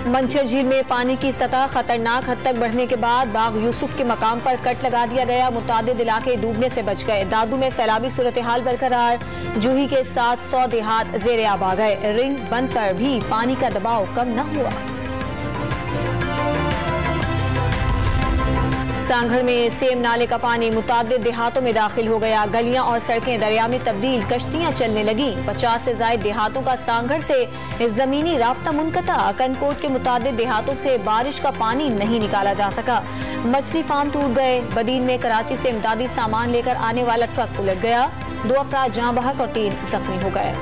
मंचर झील में पानी की सतह खतरनाक हद तक बढ़ने के बाद बाग यूसुफ के मकाम पर कट लगा दिया गया। मुतादिद इलाके डूबने से बच गए। दादू में सैलाबी सूरत हाल बरकरार। जूही के साथ 100 देहात ज़ेरे आब आ गए। रिंग बंद पर भी पानी का दबाव कम न हुआ। सांगड़ में सेम नाले का पानी मुतादिद देहातों में दाखिल हो गया। गलियां और सड़कें दरिया में तब्दील, कश्तियां चलने लगी। 50 से ज्यादा देहातों का सांगड़ से जमीनी राब्ता मुनक़ता। कनकोट के मुतादिद देहातों से बारिश का पानी नहीं निकाला जा सका। मछली फार्म टूट गए। बदीन में कराची से इमदादी सामान लेकर आने वाला ट्रक उलट गया। 2 अफराद जाँ बहक और 3 जख्मी हो गए।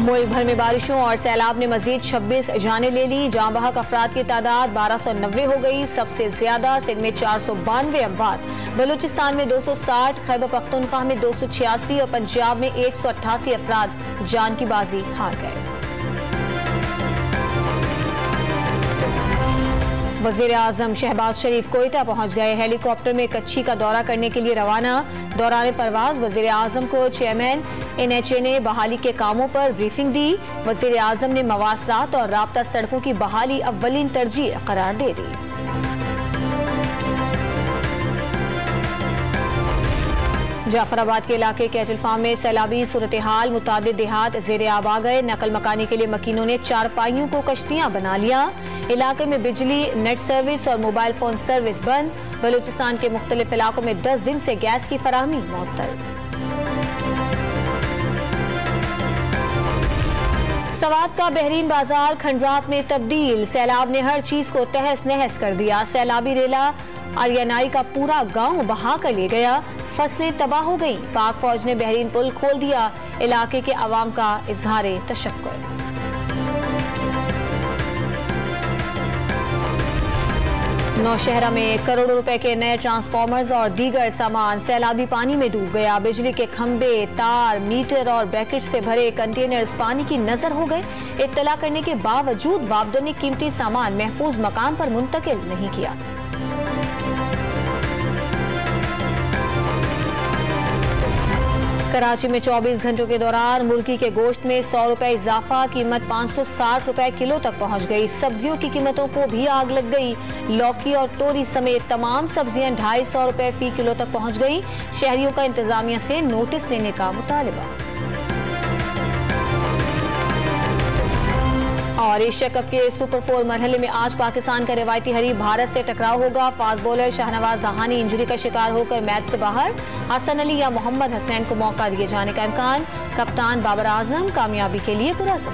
मुल्क भर में बारिशों और सैलाब ने मजीद 26 जानें ले ली। जाँ बहक अफराद की तादाद 1290 हो गई। सबसे ज्यादा सिंध में 492 अमवात, बलूचिस्तान में 260, खैबर पख्तूनख्वा में 286 और पंजाब में 188 अफराद जान की बाजी हार गए। वजीर आजम शहबाज शरीफ कोयटा पहुंच गए। हेलीकॉप्टर में कच्छी का दौरा करने के लिए रवाना। दौरान परवाज वजीर आजम को चेयरमैन NHA ने बहाली के कामों पर ब्रीफिंग दी। वजीर आजम ने मवासलात और राब्ता सड़कों की बहाली अव्वलीन तरजीह करार दे दी। जाफराबाद के इलाके कैटल फार्म में सैलाबी सूरत हाल, मुतादिद देहात ज़ेरे आब आ गए। नकल मकानी के लिए मकीनों ने चारपाइयों को कश्तियां बना लिया। इलाके में बिजली, नेट सर्विस और मोबाइल फोन सर्विस बंद। बलूचिस्तान के मुख्तलिफ इलाकों में 10 दिन से गैस की फराहमी मुअत्तल। सवात का बेहरीन बाजार खंडरात में तब्दील। सैलाब ने हर चीज को तहस नहस कर दिया। सैलाबी रेला आर्यनाई का पूरा गांव बहा कर ले गया। फसलें तबाह हो गईं। पाक फौज ने बहरीन पुल खोल दिया। इलाके के अवाम का इजहार तशक्कुर। नौशहरा में करोड़ों रुपए के नए ट्रांसफार्मर्स और दीगर सामान सैलाबी पानी में डूब गया। बिजली के खंभे, तार, मीटर और बैकेट से भरे कंटेनर्स पानी की नजर हो गए। इत्तला करने के बावजूद बाबडर ने कीमती सामान महफूज मकाम पर मुंतकिल नहीं किया। कराची में 24 घंटों के दौरान मुर्गी के गोश्त में 100 रुपए इजाफा, कीमत 560 रुपए किलो तक पहुंच गई। सब्जियों की कीमतों को भी आग लग गई। लौकी और तोरी समेत तमाम सब्जियां 250 रुपए फी किलो तक पहुंच गई। शहरियों का इंतजामिया से नोटिस लेने का मुतालिबा। और एशिया कप के सुपर 4 मरहले में आज पाकिस्तान का रिवायती हरीफ भारत से टकराव होगा। फास्ट बॉलर शाहनवाज दहानी इंजरी का शिकार होकर मैच से बाहर। हसन अली या मोहम्मद हसैन को मौका दिए जाने का इम्कान। कप्तान बाबर आजम कामयाबी के लिए पुरअज़्म।